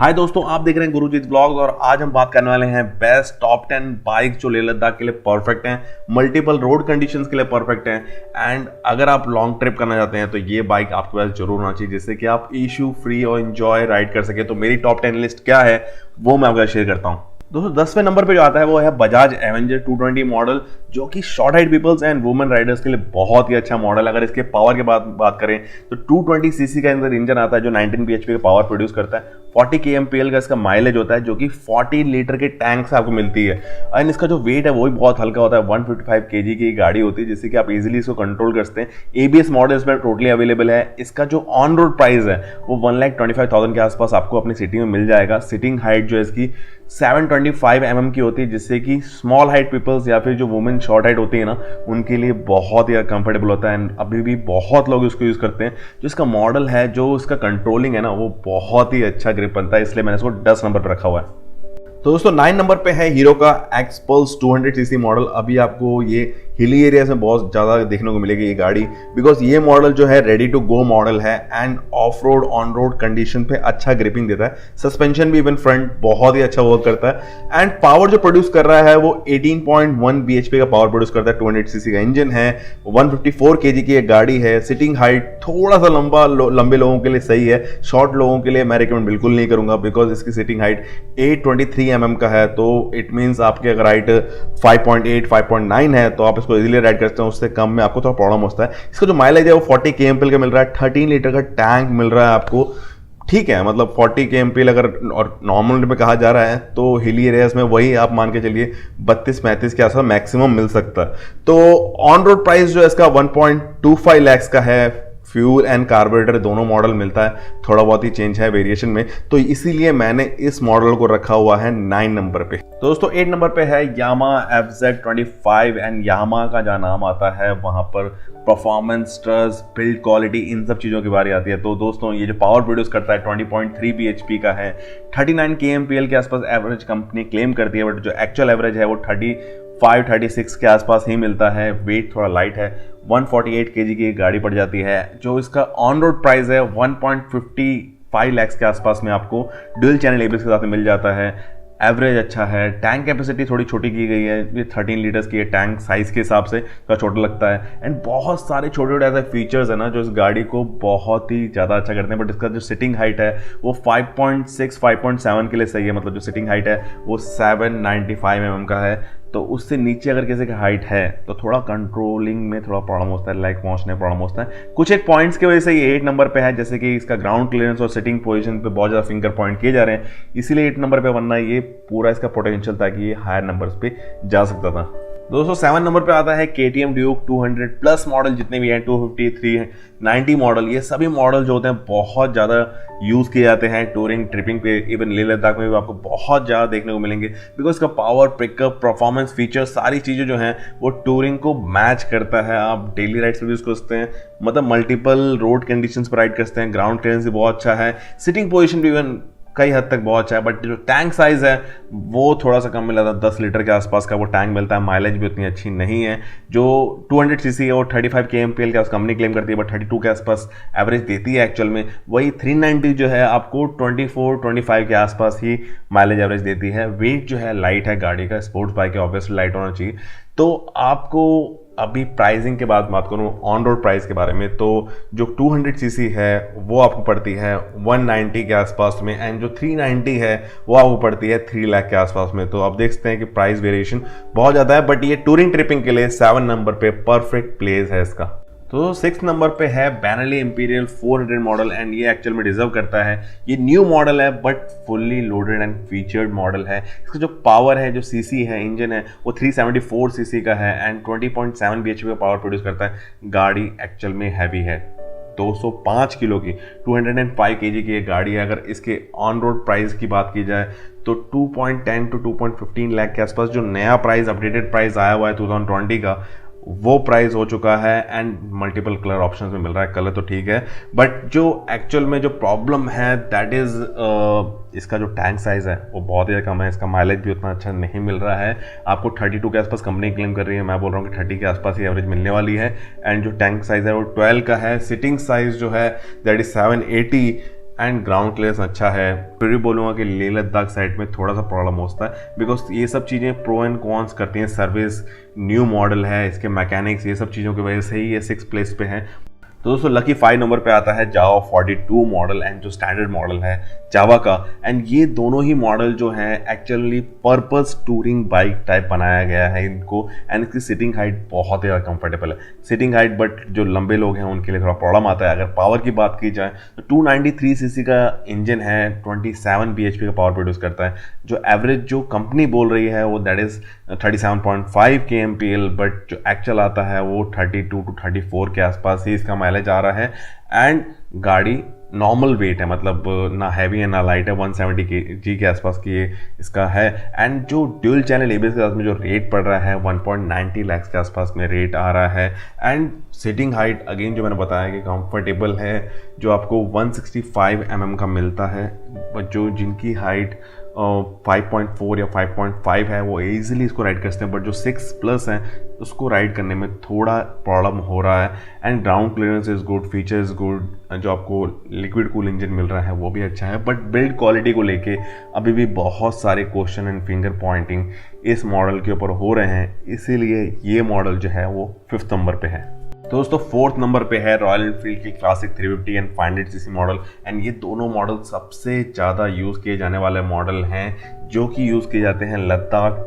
हाय दोस्तों, आप देख रहे हैं गुरुजीत ब्लॉग्स और आज हम बात करने वाले हैं बेस्ट टॉप 10 बाइक जो लेह लद्दाख के लिए परफेक्ट हैं, मल्टीपल रोड कंडीशंस के लिए परफेक्ट हैं। एंड अगर आप लॉन्ग ट्रिप करना चाहते हैं तो ये बाइक आपके पास जरूर होना चाहिए, जिससे कि आप इशू फ्री और एंजॉय राइड कर सके। तो मेरी टॉप 10 लिस्ट क्या है वो मैं आपके साथ शेयर करता हूँ। दोस्तों 10वें नंबर पे जो आता है वो है बजाज एवेंजर 220 मॉडल, जो कि short height peoples and women riders के लिए बहुत ही अच्छा मॉडल। अगर इसके पावर के बात करें तो 220 सीसी का अंदर इंजन आता है जो 19 bhp का पावर प्रोड्यूस करता है। 40 kmpl का इसका माइलेज होता है, जो कि 40 लीटर के टैंक से आपको मिलती है। एंड इसका जो वेट है वो भी बहुत हल्का होता है, 155 kg की गाड़ी होती है, जिससे कि आप इजीली इसको कंट्रोल कर सकते हैं। ABS मॉडल इसमें टोटली अवेलेबल है। इसका जो ऑन रोड प्राइस है वो 1,25,000 के आसपास आपको अपनी सिटी में मिल जाएगा। सिटिंग हाइट जो है इसकी 725 mm की होती है, जिससे कि स्मॉल हाइट पीपल्स या फिर जो वुमेन शॉर्ट हाइट होती है ना, उनके लिए बहुत ही कंफर्टेबल होता है। एंड अभी भी बहुत लोग इसको यूज़ करते हैं। जो इसका मॉडल है, जो इसका कंट्रोलिंग है ना, वो बहुत ही अच्छा ग्रिप बनता है, इसलिए मैंने इसको 10 नंबर पर रखा हुआ है। तो दोस्तों 9 नंबर पे है हीरो का एक्सपल्स 200 सीसी मॉडल। अभी आपको ये हिली एरियाज में बहुत ज़्यादा देखने को मिलेगी ये गाड़ी, बिकॉज ये मॉडल जो है रेडी टू गो मॉडल है end of road on road condition पे अच्छा ग्रिपिंग देता है। सस्पेंशन भी इवन फ्रंट बहुत ही अच्छा वर्क करता है। एंड पावर जो प्रोड्यूस कर रहा है वो 18.1 bhp का पावर प्रोड्यूस करता है। 200 सीसी का इंजन है, 154 kg की एक गाड़ी है। सिटिंग हाइट थोड़ा सा लंबे लोगों के लिए सही है, शॉर्ट लोगों के लिए मैं रिकमेंड बिल्कुल नहीं करूंगा, बिकॉज इसकी सिटिंग हाइट 823 mm का है। तो इट मीन्स आपकी अगर हाइट 5.8 5.9 है तो आप इसको इजीली राइड करते हैं, उससे कम में आपको थोड़ा प्रॉब्लम होता है। इसका जो माइलेज है वो 40 kmpl का मिल रहा है, 13 लीटर का टैंक मिल रहा है आपको। ठीक है, मतलब 40 kmpl अगर और नॉर्मल में कहा जा रहा है तो हिली एरियाज में वही आप मान के चलिए 32-35 के आसपास मैक्सिमम मिल सकता है। तो ऑन रोड प्राइस जो है इसका 1.25 lakhs का है। फ्यूल एंड कार्बोरेटर दोनों मॉडल मिलता है, थोड़ा बहुत ही चेंज है वेरिएशन में, तो इसीलिए मैंने इस मॉडल को रखा हुआ है 9 नंबर पे। तो दोस्तों 8 नंबर पे है यामाहा FZ25 एंड यामाहा का जहाँ नाम आता है वहाँ पर परफॉर्मेंस, ट्रस्ट, बिल्ड क्वालिटी, इन सब चीज़ों की बारी आती है। तो दोस्तों ये जो पावर प्रोड्यूस करता है 20.3 bhp का है, 39 kmpl के आसपास एवरेज कंपनी क्लेम करती है, बट जो एक्चुअल एवरेज है वो 35-36 के आसपास ही मिलता है। वेट थोड़ा लाइट है, 148 kg की गाड़ी पड़ जाती है। जो इसका ऑन रोड प्राइस है 1.55 lakhs के आसपास में आपको डुअल चैनल ABS के साथ मिल जाता है। एवरेज अच्छा है, टैंक कैपेसिटी थोड़ी छोटी की गई है, ये 13 लीटर्स की है, टैंक साइज के हिसाब से थोड़ा छोटा लगता है। एंड बहुत सारे छोटे छोटे ऐसे फीचर्स है ना जो इस गाड़ी को बहुत ही ज़्यादा अच्छा करते हैं। बट इसका जो सिटिंग हाइट है वो 5.6-5.7 के लिए सही है, मतलब जो सिटिंग हाइट है वो 795 mm का है। तो उससे नीचे अगर किसी का हाइट है तो थोड़ा कंट्रोलिंग में थोड़ा प्रॉब्लम होता है, लाइक पहुंचने प्रॉब्लम होता है। कुछ एक पॉइंट्स की वजह से ये 8 नंबर पे है, जैसे कि इसका ग्राउंड क्लियरेंस और सिटिंग पोजीशन पे बहुत ज़्यादा फिंगर पॉइंट किए जा रहे हैं, इसीलिए 8 नंबर पे, वरना ये पूरा इसका पोटेंशियल था कि ये हायर नंबर्स पे जा सकता था। दोस्तों 7 नंबर पे आता है KTM ड्यूक 200 प्लस मॉडल, जितने भी हैं 250, 390 मॉडल, ये सभी मॉडल जो होते हैं बहुत ज़्यादा यूज़ किए जाते हैं टूरिंग ट्रिपिंग पे। इवन लेह लद्दाख में भी आपको बहुत ज़्यादा देखने को मिलेंगे, बिकॉज इसका पावर, पिकअप, परफॉर्मेंस, फीचर, सारी चीज़ें जो हैं वो टूरिंग को मैच करता है। आप डेली राइड्स पर यूज़ कर सकते हैं, मतलब मल्टीपल रोड कंडीशंस पर राइड कर सकते हैं। ग्राउंड क्लियरेंस भी बहुत अच्छा है, सिटिंग पोजिशन भी इवन कई हद तक बहुत अच्छा है। बट जो टैंक साइज है वो थोड़ा सा कम मिला था, 10 लीटर के आसपास का वो टैंक मिलता है। माइलेज भी उतनी अच्छी नहीं है। जो 200 सीसी है वो 35 kmpl का कंपनी क्लेम करती है, बट 32 के आसपास एवरेज देती है एक्चुअल में। वही 390 जो है आपको 24-25 के आसपास ही माइलेज एवरेज देती है। वेट जो है लाइट है गाड़ी का, स्पोर्ट्स बाइक है, ऑब्वियसली लाइट होना चाहिए। तो आपको अभी प्राइसिंग के बाद बात करूँ ऑन रोड प्राइस के बारे में, तो जो 200 सीसी है वो आपको पड़ती है 190 के आसपास में, एंड जो 390 है वो आपको पड़ती है 3 लाख के आसपास में। तो आप देख सकते हैं कि प्राइस वेरिएशन बहुत ज़्यादा है, बट ये टूरिंग ट्रिपिंग के लिए 7 नंबर पे परफेक्ट प्लेस है इसका। तो 6 नंबर पे है बेनेली इंपीरियल 400 मॉडल, एंड ये एक्चुअल में डिजर्व करता है। ये न्यू मॉडल है but fully loaded and featured model है। इसका जो पावर है, जो सीसी है, इंजन है, वो 374 सीसी का है एंड 20.7 bhp का पावर प्रोड्यूस करता है। गाड़ी एक्चुअल में हैवी है, 205 किलो की, 205 kg की एक गाड़ी है। अगर इसके ऑन रोड प्राइस की बात की जाए तो 2.10 to 2.15 लाख के आसपास जो नया प्राइस, अपडेटेड प्राइस आया हुआ है 2020 का, वो प्राइस हो चुका है। एंड मल्टीपल कलर ऑप्शन में मिल रहा है, कलर तो ठीक है, बट जो एक्चुअल में जो प्रॉब्लम है दैट इज इसका जो टैंक साइज है वो बहुत ही कम है। इसका माइलेज भी उतना अच्छा नहीं मिल रहा है। आपको 32 के आसपास कंपनी क्लेम कर रही है, मैं बोल रहा हूँ कि 30 के आसपास ही एवरेज मिलने वाली है। एंड जो टैंक साइज है वो 12 का है। सिटिंग साइज जो है that is 780 and ground clearance अच्छा है। फिर भी बोलूँगा कि लेह लद्दाख साइड में थोड़ा सा प्रॉब्लम होता है, बिकॉज ये सब चीज़ें प्रो एंड कॉन्स करती हैं। सर्विस, न्यू मॉडल है, इसके मैकेनिक्स, ये सब चीज़ों की वजह से ही ये 6 प्लेस पे है। तो दोस्तों लकी 5 नंबर पे आता है जावा 42 मॉडल एंड जो स्टैंडर्ड मॉडल है जावा का। एंड ये दोनों ही मॉडल जो है actually purpose touring bike type बनाया गया है इनको। एंड इसकी सिटिंग हाइट बहुत ही ज़्यादा कंफर्टेबल है सिटिंग हाइट, बट जो लंबे लोग हैं उनके लिए थोड़ा प्रॉब्लम आता है। अगर पावर की बात की जाए तो 293 सीसी का इंजन है, 27 bhp का पावर प्रोड्यूस करता है। जो एवरेज जो कंपनी बोल रही है वो दैट इज 37.5 kmpl, बट जो एक्चुअल आता है वो 32 to 34 के आसपास ही इसका माइलेज आ रहा है। एंड गाड़ी नॉर्मल वेट है, मतलब ना हैवी है ना लाइट है, 170 kg के आसपास की ये इसका है। एंड जो ड्यूल चैनल एबीएस के साथ में जो रेट पड़ रहा है 1.90 लाख के आसपास में रेट आ रहा है। एंड सिटिंग हाइट अगेन जो मैंने बताया कि कंफर्टेबल है, जो आपको 165 mm का मिलता है, बट जो जिनकी हाइट 5.4 या 5.5 है वो इजीली इसको राइड कर सकते हैं, बट जो 6+ है उसको राइड करने में थोड़ा प्रॉब्लम हो रहा है। And ground clearance is good, feature is good, जो आपको लिक्विड कूल इंजन मिल रहा है वो भी अच्छा है। बट बिल्ड क्वालिटी को लेके अभी भी बहुत सारे क्वेश्चन एंड फिंगर पॉइंटिंग इस मॉडल के ऊपर हो रहे हैं, इसीलिए ये मॉडल जो है वो 5th नंबर पे है। तो दोस्तों 4th नंबर पे है रॉयल एनफील्ड की classic 350 and 500 CC model. And ये दोनों मॉडल सबसे ज़्यादा यूज़ किए जाने वाले मॉडल हैं, जो कि यूज़ किए जाते हैं लद्दाख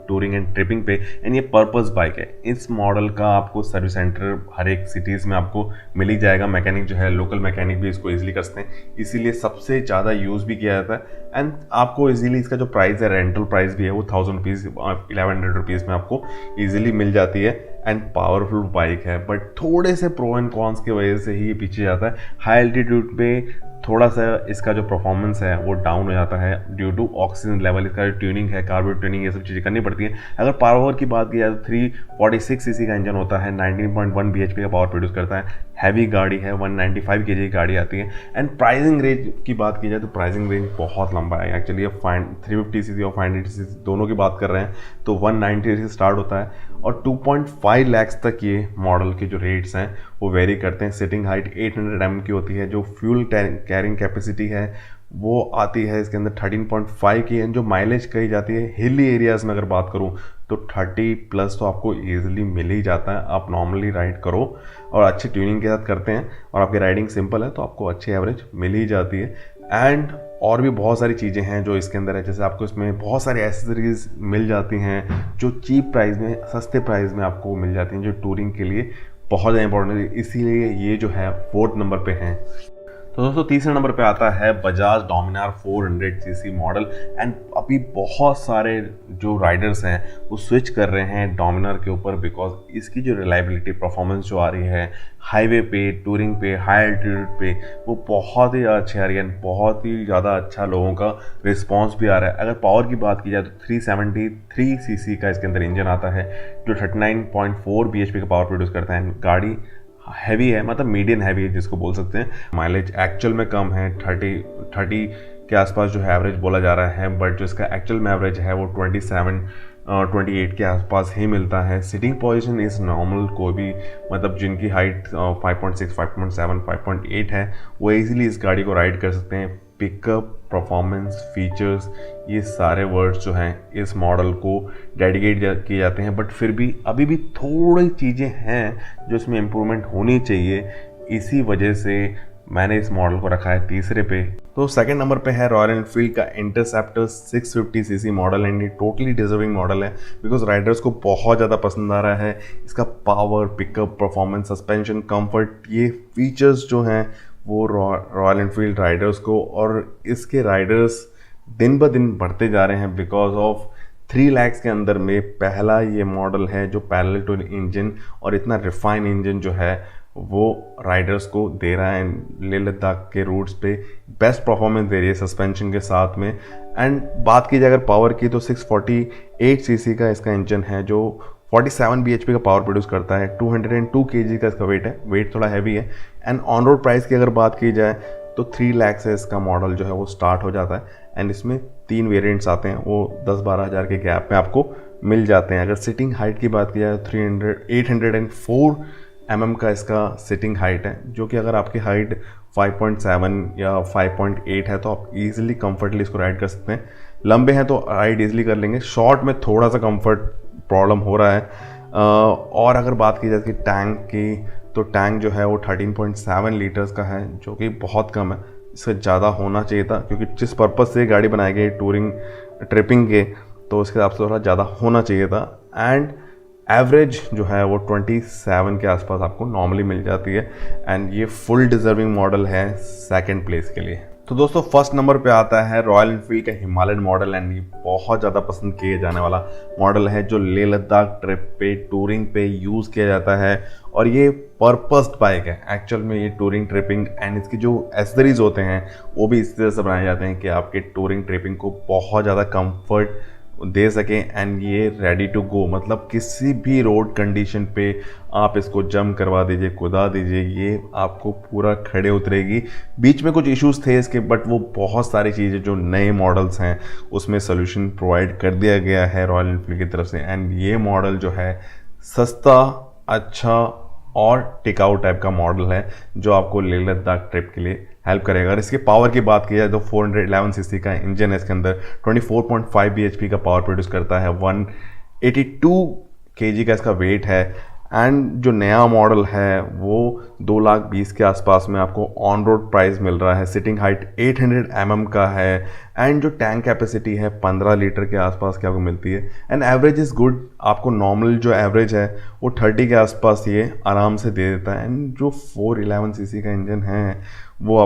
टूरिंग एंड ट्रिपिंग पे। एंड ये पर्पस बाइक है। इस मॉडल का आपको सर्विस सेंटर हर एक सिटीज़ में आपको मिल ही जाएगा। मैकेनिक जो है लोकल मैकेनिक भी इसको ईजिली कर सकते हैं, इसीलिए सबसे ज़्यादा यूज़ भी किया जाता है। एंड आपको इजीली इसका जो प्राइस है, रेंटल प्राइस भी है वो 1000 रुपीज़ 1100 रुपीज़ में आपको ईजिली मिल जाती है। एंड पावरफुल बाइक है, बट थोड़े से प्रो एंड कॉन्स की वजह से ही ये पीछे जाता है। हाई एल्टीट्यूड पे थोड़ा सा इसका जो परफॉर्मेंस है वो डाउन हो जाता है ड्यू टू ऑक्सीजन लेवल। इसका जो ट्यूनिंग है, कार्बोरेट ट्यूनिंग, ये सब चीज़ें करनी पड़ती हैं। अगर पावर की बात की जाए तो 346 सीसी का इंजन होता है, 19.1 bhp का पावर प्रोड्यूस करता है। हैवी गाड़ी है, 195 kg की गाड़ी आती है। एंड प्राइसिंग रेंज की बात की जाए तो प्राइसिंग रेंज बहुत लंबा है एक्चुअली। अब 350 सीसी और 500 सीसी दोनों की बात कर रहे हैं तो 190 से स्टार्ट होता है और 2.5 लाख तक ये मॉडल के जो रेट्स हैं वो वेरी करते हैं। सिटिंग हाइट 800 mm की होती है। जो फ्यूल कैरिंग कैपेसिटी है वो आती है इसके अंदर 13.5 की। एंड जो माइलेज कही जाती है हिली एरियाज़ में अगर बात करूँ तो 30+ तो आपको ईजिली मिल ही जाता है। आप नॉर्मली राइड करो और अच्छी ट्यूनिंग के साथ करते हैं और आपकी राइडिंग सिंपल है तो आपको अच्छी एवरेज मिल ही जाती है। एंड और भी बहुत सारी चीज़ें हैं जो इसके अंदर है, जैसे आपको इसमें बहुत सारी एसेसरीज मिल जाती हैं जो चीप प्राइस में, सस्ते प्राइस में आपको मिल जाती हैं, जो टूरिंग के लिए बहुत ज़्यादा इंपॉर्टेंट है। इसीलिए ये जो है 4th नंबर पे है। तो दोस्तों तीसरे नंबर पे आता है Bajaj Dominar 400 CC model. And अभी बहुत सारे जो राइडर्स हैं वो स्विच कर रहे हैं डोमिनार के ऊपर, बिकॉज इसकी जो रिलायबिलिटी, परफॉर्मेंस जो आ रही है हाईवे पे, टूरिंग पे, हाई एल्टीट्यूड पे, वो बहुत ही अच्छी आ रही है। बहुत ही ज़्यादा अच्छा लोगों का रिस्पॉन्स भी आ रहा है। अगर पावर की बात की जाए तो 373 सीसी का इसके अंदर इंजन आता है जो 39.4 bhp का पावर प्रोड्यूस करता है। गाड़ी हैवी है, मतलब मीडियम हैवी है जिसको बोल सकते हैं। माइलेज एक्चुअल में कम है, 30 के आसपास जो है एवरेज बोला जा रहा है, बट जो इसका एक्चुअल में एवरेज है वो 28 के आसपास ही मिलता है। सिटिंग पोजीशन इज नॉर्मल, कोई भी मतलब जिनकी हाइट 5.6, 5.7, 5.8 है वो इजीली इस गाड़ी को राइड कर सकते हैं। पिकअप, परफॉर्मेंस, फीचर्स, ये सारे वर्ड्स जो हैं इस मॉडल को डेडिकेट किए जाते हैं, बट फिर भी अभी भी थोड़ी चीज़ें हैं जो इसमें इम्प्रूवमेंट होनी चाहिए। इसी वजह से मैंने इस मॉडल को रखा है तीसरे पे। तो सेकंड नंबर पे है रॉयल एनफील्ड का इंटरसेप्टर 650 सीसी मॉडल। एंड ये टोटली डिजर्विंग मॉडल है बिकॉज राइडर्स को बहुत ज़्यादा पसंद आ रहा है। इसका power, pickup, performance, suspension, comfort, ये फीचर्स जो हैं वो रॉयल एनफील्ड राइडर्स को, और इसके राइडर्स दिन ब दिन बढ़ते जा रहे हैं बिकॉज ऑफ 3 लाख के अंदर में पहला ये मॉडल है जो पैरेलल टू इंजन और इतना रिफाइन इंजन जो है वो राइडर्स को दे रहा है। लेह लद्दाख के रूट्स पे बेस्ट परफॉर्मेंस दे रही है सस्पेंशन के साथ में। एंड बात की जाए अगर पावर की तो 648 सीसी का इसका इंजन है जो 47 bhp का पावर प्रोड्यूस करता है। 202 kg का इसका वेट है, वेट थोड़ा हैवी है। एंड ऑन रोड प्राइस की अगर बात की जाए तो 3 लाख से इसका मॉडल जो है वो स्टार्ट हो जाता है। एंड इसमें 3 वेरिएंट्स आते हैं, वो 10-12 हज़ार के गैप में आपको मिल जाते हैं। अगर सिटिंग हाइट की बात की जाए तो 804 mm का इसका सिटिंग हाइट है, जो कि अगर आपकी हाइट 5.7 या 5.8 है तो आप इजीली कंफर्टली इसको राइड कर सकते हैं। लंबे हैं तो राइड इजीली कर लेंगे, शॉर्ट में थोड़ा सा कंफर्ट प्रॉब्लम हो रहा है। और अगर बात की जाए कि टैंक की, तो टैंक जो है वो 13.7 लीटर्स का है, जो कि बहुत कम है, इससे ज़्यादा होना चाहिए था, क्योंकि जिस पर्पज़ से गाड़ी बनाई गई टूरिंग ट्रिपिंग के, तो उसके हिसाब से थोड़ा ज़्यादा होना चाहिए था। एंड एवरेज जो है वो 27 के आसपास आपको नॉर्मली मिल जाती है, एंड ये फुल डिजर्विंग मॉडल है सेकंड प्लेस के लिए। तो दोस्तों फर्स्ट नंबर पे आता है रॉयल एनफील्ड का हिमालयन मॉडल, एंड ये बहुत ज़्यादा पसंद किए जाने वाला मॉडल है, जो लेह लद्दाख ट्रिप पे टूरिंग पे यूज़ किया जाता है। और ये पर्पस्ड बाइक है एक्चुअल में, ये टूरिंग ट्रिपिंग एंड इसकी जो एसेसरीज होते हैं वो भी इस तरह से बनाए जाते हैं कि आपके टूरिंग ट्रिपिंग को बहुत ज़्यादा कंफर्ट दे सकें। एंड ये रेडी टू गो, मतलब किसी भी रोड कंडीशन पे आप इसको जंप करवा दीजिए, कुदा दीजिए, ये आपको पूरा खड़े उतरेगी। बीच में कुछ इश्यूज थे इसके, बट वो बहुत सारी चीज़ें जो नए मॉडल्स हैं उसमें सोल्यूशन प्रोवाइड कर दिया गया है रॉयल एनफील्ड की तरफ से। एंड ये मॉडल जो है सस्ता, अच्छा और टिकाऊ टाइप का मॉडल है, जो आपको लेह लद्दाख ट्रिप के लिए हेल्प करेगा। अगर इसके पावर की बात की जाए तो 411 सीसी का इंजन है इसके अंदर, 24.5 bhp का पावर प्रोड्यूस करता है, 182 kg का इसका वेट है। एंड जो नया मॉडल है वो 2,20,000 के आसपास में आपको ऑन रोड प्राइस मिल रहा है। सिटिंग हाइट 800 mm का है, एंड जो टैंक कैपेसिटी है 15 लीटर के आसपास की आपको मिलती है। एंड एवरेज इज़ गुड, आपको नॉर्मल जो एवरेज है वो 30 के आसपास ये आराम से दे देता है। एंड जो 411 सीसी का इंजन है वो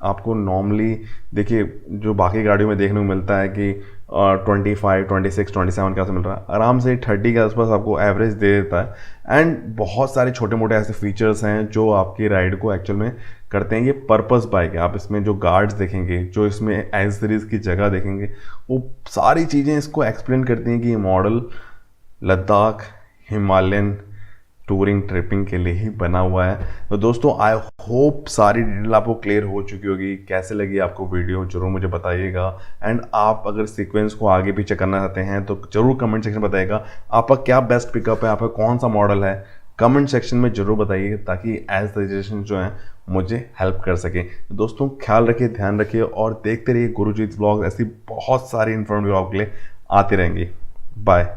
आपको नॉर्मली देखिए जो बाकी गाड़ियों में देखने को मिलता है कि 25, 26, 27 के आसपास मिल रहा है, आराम से 30 के आसपास आपको एवरेज दे देता है। एंड बहुत सारे छोटे मोटे ऐसे फीचर्स हैं जो आपकी राइड को एक्चुअल में करते हैं। ये पर्पस बाइक है, आप इसमें जो गार्ड्स देखेंगे, जो इसमें एसेसरीज की जगह देखेंगे, वो सारी चीज़ें इसको एक्सप्लेन करती हैं कि ये model Ladakh Himalayan touring tripping के लिए ही बना हुआ है। तो दोस्तों आई होप सारी डिटेल आपको क्लियर हो चुकी होगी। कैसे लगी आपको वीडियो जरूर मुझे बताइएगा। एंड आप अगर सीक्वेंस को आगे पीछे करना चाहते हैं तो जरूर कमेंट सेक्शन में बताइएगा आपका क्या बेस्ट पिकअप है, आपका कौन सा मॉडल है, कमेंट सेक्शन में जरूर बताइए, ताकि एज सजेशन जो है मुझे हेल्प कर सके। तो दोस्तों ख्याल रखिए, ध्यान रखिए और देखते रहिए गुरुजीत व्लॉग। ऐसी बहुत सारी इन्फॉर्मेटिव आपके लिए आती रहेंगी। बाय।